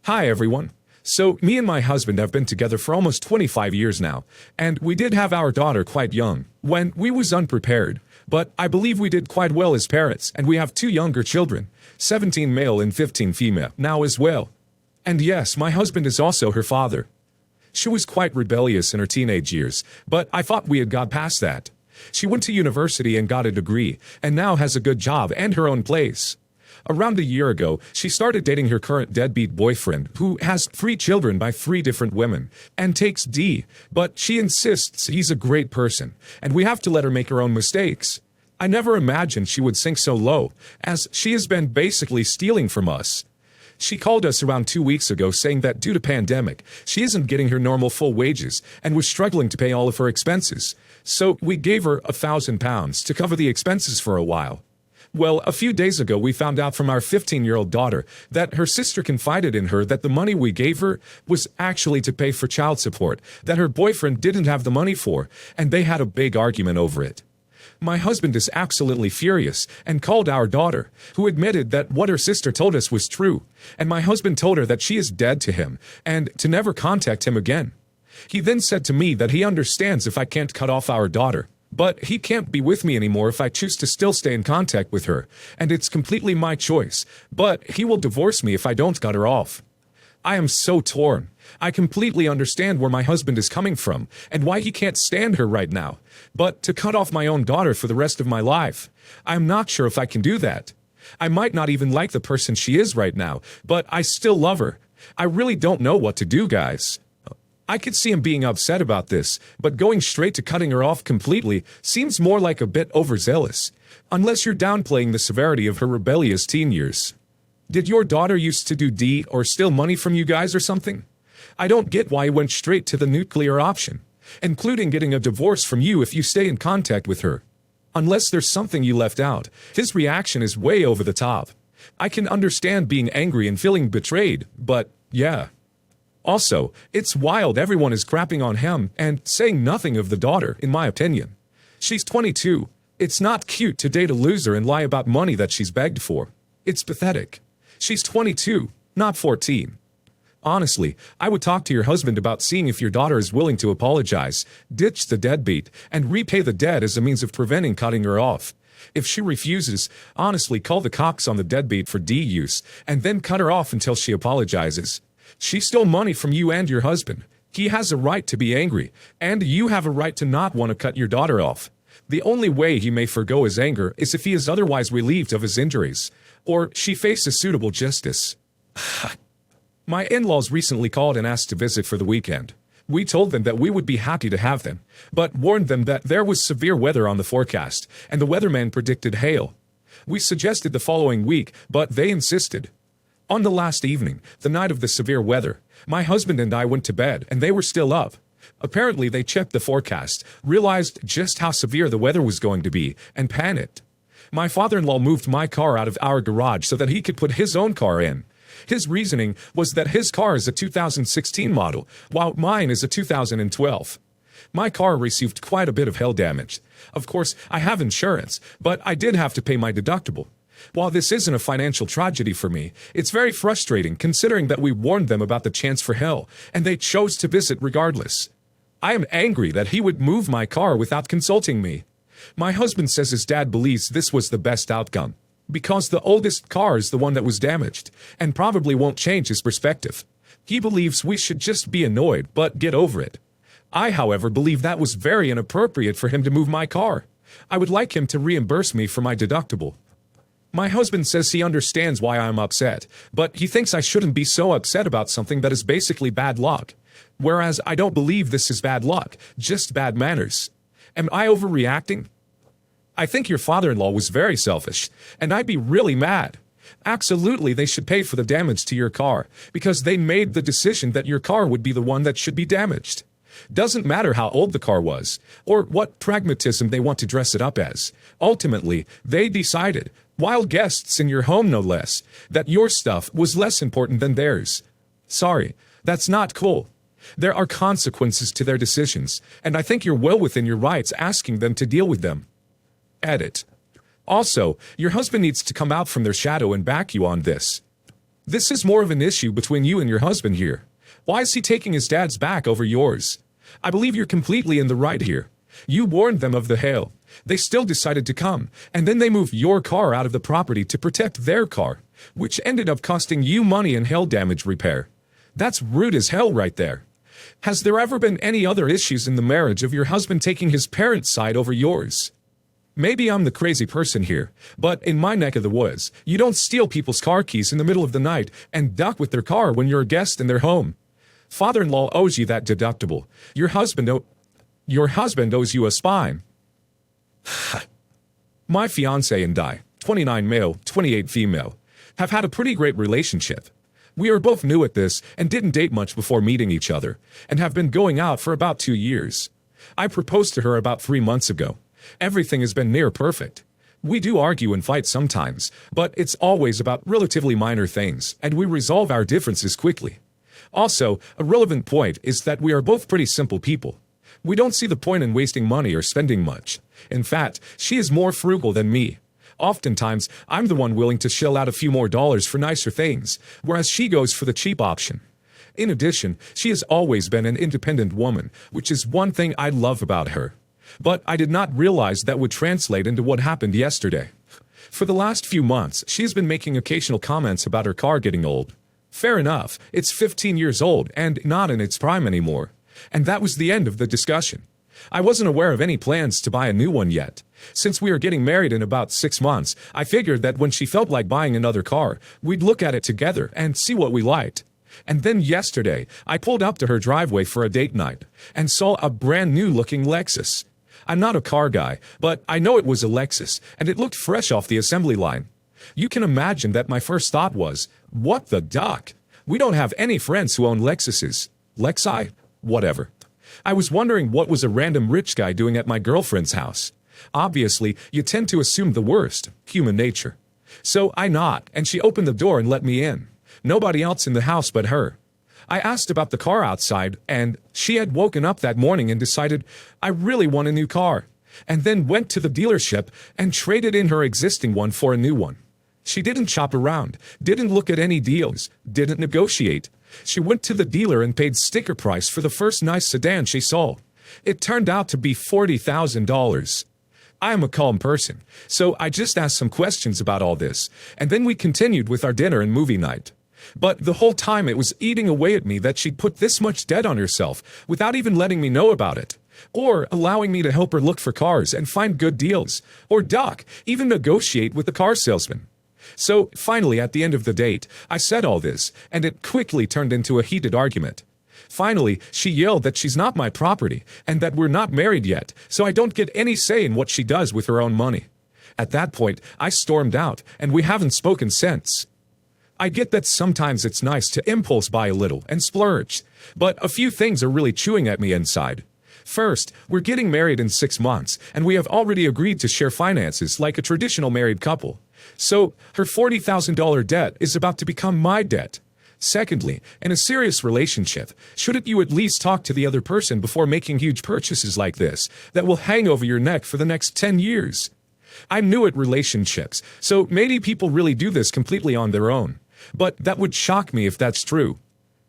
Hi, everyone. So, me and my husband have been together for almost 25 years now, and we did have our daughter quite young, when we was unprepared. But I believe we did quite well as parents, and we have two younger children, 17 male and 15 female, now as well. And yes, my husband is also her father. She was quite rebellious in her teenage years, but I thought we had got past that. She went to university and got a degree, and now has a good job and her own place. Around a year ago, she started dating her current deadbeat boyfriend, who has 3 children by 3 different women, and takes D, but she insists he's a great person, and we have to let her make her own mistakes. I never imagined she would sink so low, as she has been basically stealing from us. She called us around 2 weeks ago saying that due to pandemic, she isn't getting her normal full wages and was struggling to pay all of her expenses. So we gave her £1,000 to cover the expenses for a while. Well, a few days ago we found out from our 15-year-old daughter that her sister confided in her that the money we gave her was actually to pay for child support, that her boyfriend didn't have the money for, and they had a big argument over it. My husband is absolutely furious and called our daughter, who admitted that what her sister told us was true, and my husband told her that she is dead to him and to never contact him again. He then said to me that he understands if I can't cut off our daughter, but he can't be with me anymore if I choose to still stay in contact with her, and it's completely my choice, but he will divorce me if I don't cut her off. I am so torn. I completely understand where my husband is coming from and why he can't stand her right now, but to cut off my own daughter for the rest of my life, I'm not sure if I can do that. I might not even like the person she is right now, but I still love her. I really don't know what to do, guys. I could see him being upset about this, but going straight to cutting her off completely seems more like a bit overzealous, unless you're downplaying the severity of her rebellious teen years. Did your daughter used to do D or steal money from you guys or something? I don't get why he went straight to the nuclear option, including getting a divorce from you if you stay in contact with her. Unless there's something you left out, his reaction is way over the top. I can understand being angry and feeling betrayed, but yeah. Also, it's wild everyone is crapping on him and saying nothing of the daughter, in my opinion. She's 22. It's not cute to date a loser and lie about money that she's begged for. It's pathetic. She's 22, not 14. Honestly, I would talk to your husband about seeing if your daughter is willing to apologize, ditch the deadbeat, and repay the debt as a means of preventing cutting her off. If she refuses, honestly call the cops on the deadbeat for D use, and then cut her off until she apologizes. She stole money from you and your husband. He has a right to be angry, and you have a right to not want to cut your daughter off. The only way he may forgo his anger is if he is otherwise relieved of his injuries, or she faces suitable justice. My in-laws recently called and asked to visit for the weekend. We told them that we would be happy to have them, but warned them that there was severe weather on the forecast, and the weatherman predicted hail. We suggested the following week, but they insisted. On the last evening, the night of the severe weather, my husband and I went to bed, and they were still up. Apparently, they checked the forecast, realized just how severe the weather was going to be, and panicked. My father-in-law moved my car out of our garage so that he could put his own car in. His reasoning was that his car is a 2016 model, while mine is a 2012. My car received quite a bit of hail damage. Of course, I have insurance, but I did have to pay my deductible. While this isn't a financial tragedy for me, it's very frustrating considering that we warned them about the chance for hail, and they chose to visit regardless. I am angry that he would move my car without consulting me. My husband says his dad believes this was the best outcome, because the oldest car is the one that was damaged, and probably won't change his perspective. He believes we should just be annoyed, but get over it. I, however, believe that was very inappropriate for him to move my car. I would like him to reimburse me for my deductible. My husband says he understands why I'm upset, but he thinks I shouldn't be so upset about something that is basically bad luck. Whereas I don't believe this is bad luck, just bad manners. Am I overreacting? I think your father-in-law was very selfish, and I'd be really mad. Absolutely, they should pay for the damage to your car, because they made the decision that your car would be the one that should be damaged. Doesn't matter how old the car was, or what pragmatism they want to dress it up as. Ultimately, they decided, while guests in your home no less, that your stuff was less important than theirs. Sorry, that's not cool. There are consequences to their decisions, and I think you're well within your rights asking them to deal with them. Edit. Also, your husband needs to come out from their shadow and back you on this. This is more of an issue between you and your husband here. Why is he taking his dad's back over yours? I believe you're completely in the right here. You warned them of the hail. They still decided to come, and then they moved your car out of the property to protect their car, which ended up costing you money in hail damage repair. That's rude as hell right there. Has there ever been any other issues in the marriage of your husband taking his parents' side over yours? Maybe I'm the crazy person here, but in my neck of the woods, you don't steal people's car keys in the middle of the night and duck with their car when you're a guest in their home. Father-in-law owes you that deductible. Your husband owes you a spine. My fiancé and I, 29 male, 28 female, have had a pretty great relationship. We are both new at this and didn't date much before meeting each other, and have been going out for about 2 years. I proposed to her about 3 months ago. Everything has been near perfect. We do argue and fight sometimes, but it's always about relatively minor things, and we resolve our differences quickly. Also, a relevant point is that we are both pretty simple people. We don't see the point in wasting money or spending much. In fact, she is more frugal than me. Oftentimes, I'm the one willing to shell out a few more dollars for nicer things, whereas she goes for the cheap option. In addition, she has always been an independent woman, which is one thing I love about her. But I did not realize that would translate into what happened yesterday. For the last few months, she has been making occasional comments about her car getting old. Fair enough, it's 15 years old and not in its prime anymore. And that was the end of the discussion. I wasn't aware of any plans to buy a new one yet. Since we are getting married in about 6 months, I figured that when she felt like buying another car, we'd look at it together and see what we liked. And then yesterday, I pulled up to her driveway for a date night and saw a brand new looking Lexus. I'm not a car guy, but I know it was a Lexus, and it looked fresh off the assembly line. You can imagine that my first thought was, what the duck? We don't have any friends who own Lexuses. Lexi? Whatever. I was wondering what was a random rich guy doing at my girlfriend's house. Obviously, you tend to assume the worst, human nature. So I knocked, and she opened the door and let me in. Nobody else in the house but her. I asked about the car outside, and she had woken up that morning and decided, I really want a new car, and then went to the dealership and traded in her existing one for a new one. She didn't shop around, didn't look at any deals, didn't negotiate. She went to the dealer and paid sticker price for the first nice sedan she saw. It turned out to be $40,000. I am a calm person, so I just asked some questions about all this, and then we continued with our dinner and movie night. But the whole time it was eating away at me that she'd put this much debt on herself without even letting me know about it, or allowing me to help her look for cars and find good deals, or even negotiate with the car salesman. So finally, at the end of the date, I said all this, and it quickly turned into a heated argument. Finally, she yelled that she's not my property, and that we're not married yet, so I don't get any say in what she does with her own money. At that point, I stormed out, and we haven't spoken since. I get that sometimes it's nice to impulse buy a little and splurge, but a few things are really chewing at me inside. First, we're getting married in 6 months, and we have already agreed to share finances like a traditional married couple. So, her $40,000 debt is about to become my debt. Secondly, in a serious relationship, shouldn't you at least talk to the other person before making huge purchases like this that will hang over your neck for the next 10 years? I'm new at relationships, so maybe people really do this completely on their own. But that would shock me if that's true.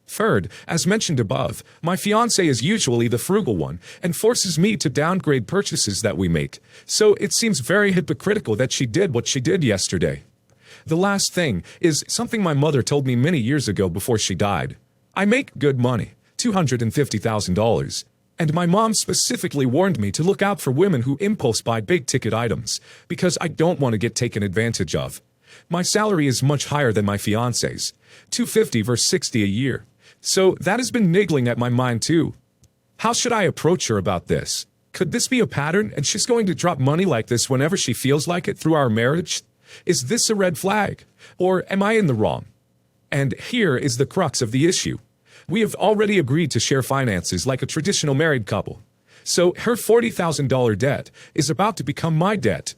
Third, as mentioned above, my fiancé is usually the frugal one and forces me to downgrade purchases that we make, so it seems very hypocritical that she did what she did yesterday. The last thing is something my mother told me many years ago before she died. I make good money, $250,000, and my mom specifically warned me to look out for women who impulse buy big-ticket items, because I don't want to get taken advantage of. My salary is much higher than my fiancé's, $250 versus $60 a year. So that has been niggling at my mind too. How should I approach her about this? Could this be a pattern and she's going to drop money like this whenever she feels like it through our marriage? Is this a red flag? Or am I in the wrong? And here is the crux of the issue. We have already agreed to share finances like a traditional married couple. So her $40,000 debt is about to become my debt.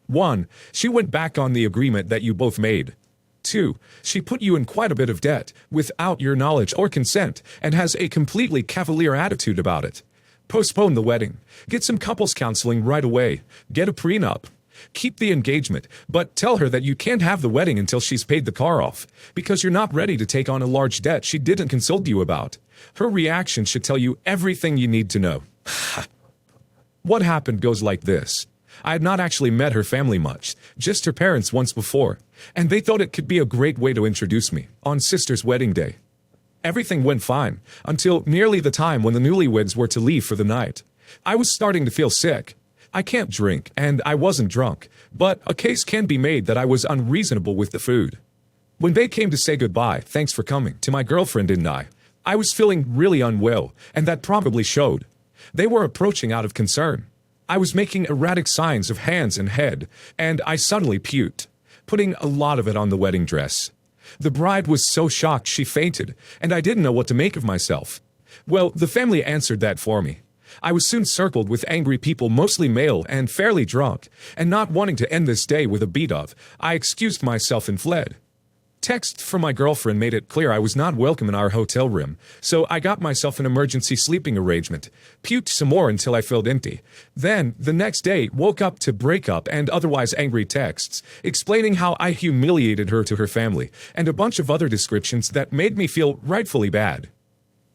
1. She went back on the agreement that you both made. 2. She put you in quite a bit of debt without your knowledge or consent and has a completely cavalier attitude about it. Postpone the wedding. Get some couples counseling right away. Get a prenup. Keep the engagement, but tell her that you can't have the wedding until she's paid the car off, because you're not ready to take on a large debt she didn't consult you about. Her reaction should tell you everything you need to know. What happened goes like this. I had not actually met her family much, just her parents once before, and they thought it could be a great way to introduce me on sister's wedding day. Everything went fine, until nearly the time when the newlyweds were to leave for the night. I was starting to feel sick. I can't drink, and I wasn't drunk, but a case can be made that I was unreasonable with the food. When they came to say goodbye, thanks for coming, to my girlfriend and I was feeling really unwell, and that probably showed. They were approaching out of concern. I was making erratic signs of hands and head, and I suddenly puked, putting a lot of it on the wedding dress. The bride was so shocked she fainted, and I didn't know what to make of myself. Well, the family answered that for me. I was soon circled with angry people, mostly male and fairly drunk, and not wanting to end this day with a beat of, I excused myself and fled. Texts from my girlfriend made it clear I was not welcome in our hotel room, so I got myself an emergency sleeping arrangement, puked some more until I felt empty. Then, the next day, woke up to breakup and otherwise angry texts, explaining how I humiliated her to her family, and a bunch of other descriptions that made me feel rightfully bad.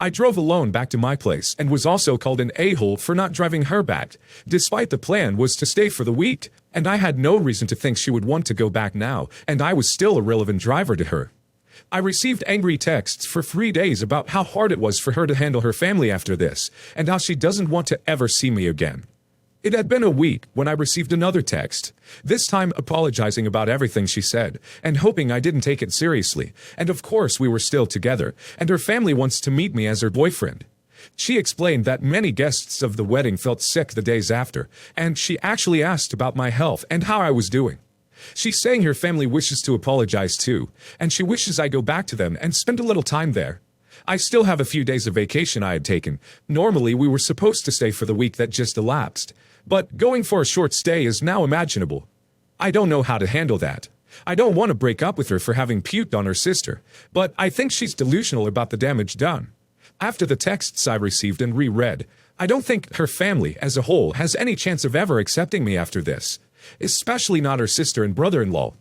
I drove alone back to my place and was also called an a-hole for not driving her back, despite the plan was to stay for the week, and I had no reason to think she would want to go back now, and I was still a relevant driver to her. I received angry texts for 3 days about how hard it was for her to handle her family after this, and how she doesn't want to ever see me again. It had been a week when I received another text, this time apologizing about everything she said, and hoping I didn't take it seriously, and of course we were still together, and her family wants to meet me as her boyfriend. She explained that many guests of the wedding felt sick the days after, and she actually asked about my health and how I was doing. She's saying her family wishes to apologize too, and she wishes I go back to them and spend a little time there. I still have a few days of vacation I had taken. Normally we were supposed to stay for the week that just elapsed. But going for a short stay is now imaginable. I don't know how to handle that. I don't want to break up with her for having puked on her sister, but I think she's delusional about the damage done. After the texts I received and reread, I don't think her family as a whole has any chance of ever accepting me after this, especially not her sister and brother-in-law.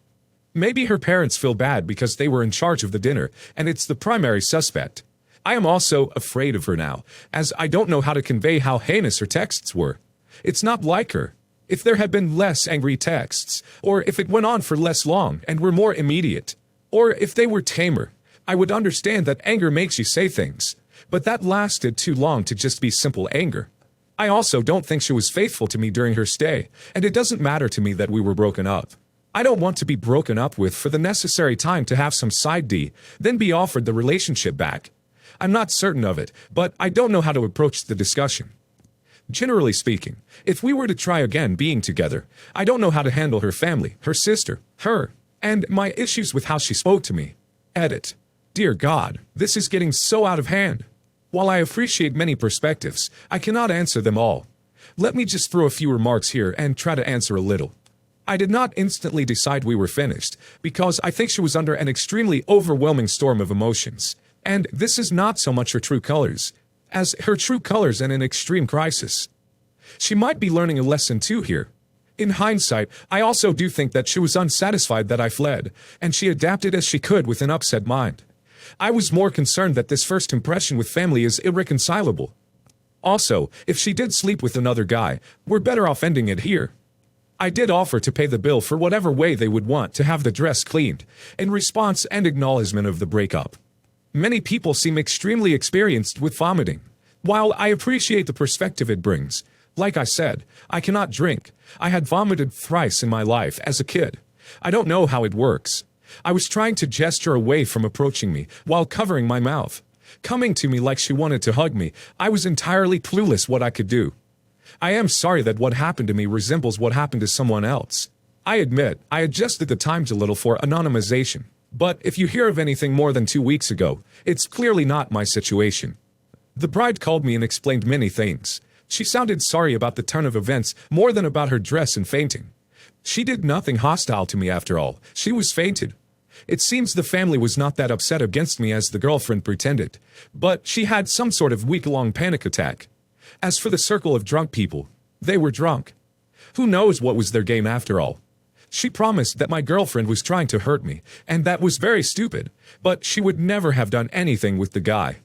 Maybe her parents feel bad because they were in charge of the dinner, and it's the primary suspect. I am also afraid of her now, as I don't know how to convey how heinous her texts were. It's not like her. If there had been less angry texts, or if it went on for less long and were more immediate, or if they were tamer, I would understand that anger makes you say things. But that lasted too long to just be simple anger. I also don't think she was faithful to me during her stay, and it doesn't matter to me that we were broken up. I don't want to be broken up with for the necessary time to have some side D, then be offered the relationship back. I'm not certain of it, but I don't know how to approach the discussion. Generally speaking, if we were to try again being together, I don't know how to handle her family, her sister, her, and my issues with how she spoke to me. Edit. Dear God, this is getting so out of hand. While I appreciate many perspectives, I cannot answer them all. Let me just throw a few remarks here and try to answer a little. I did not instantly decide we were finished, because I think she was under an extremely overwhelming storm of emotions. And this is not so much her true colors, as her true colors in an extreme crisis. She might be learning a lesson too here. In hindsight, I also do think that she was unsatisfied that I fled, and she adapted as she could with an upset mind. I was more concerned that this first impression with family is irreconcilable. Also, if she did sleep with another guy, we're better off ending it here. I did offer to pay the bill for whatever way they would want to have the dress cleaned, in response and acknowledgement of the breakup. Many people seem extremely experienced with vomiting. While I appreciate the perspective it brings, like I said, I cannot drink. I had vomited thrice in my life as a kid. I don't know how it works. I was trying to gesture away from approaching me while covering my mouth. Coming to me like she wanted to hug me, I was entirely clueless what I could do. I am sorry that what happened to me resembles what happened to someone else. I admit, I adjusted the times a little for anonymization. But if you hear of anything more than 2 weeks ago, it's clearly not my situation. The bride called me and explained many things. She sounded sorry about the turn of events more than about her dress and fainting. She did nothing hostile to me after all. She was fainted. It seems the family was not that upset against me as the girlfriend pretended, but she had some sort of week-long panic attack. As for the circle of drunk people, they were drunk. Who knows what was their game after all? She promised that my girlfriend was trying to hurt me, and that was very stupid, but she would never have done anything with the guy.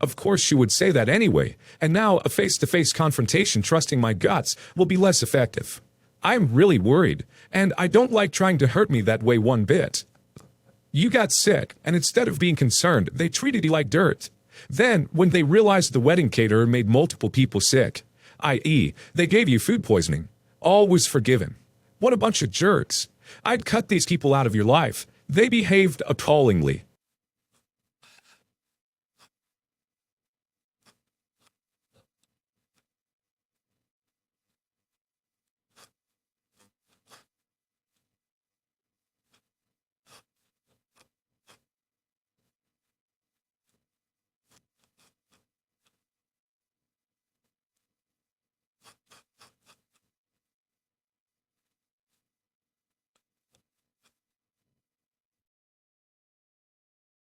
Of course she would say that anyway, and now a face-to-face confrontation trusting my guts will be less effective. I'm really worried, and I don't like trying to hurt me that way one bit. You got sick, and instead of being concerned, they treated you like dirt. Then, when they realized the wedding caterer made multiple people sick, i.e., they gave you food poisoning, all was forgiven. What a bunch of jerks. I'd cut these people out of your life. They behaved appallingly.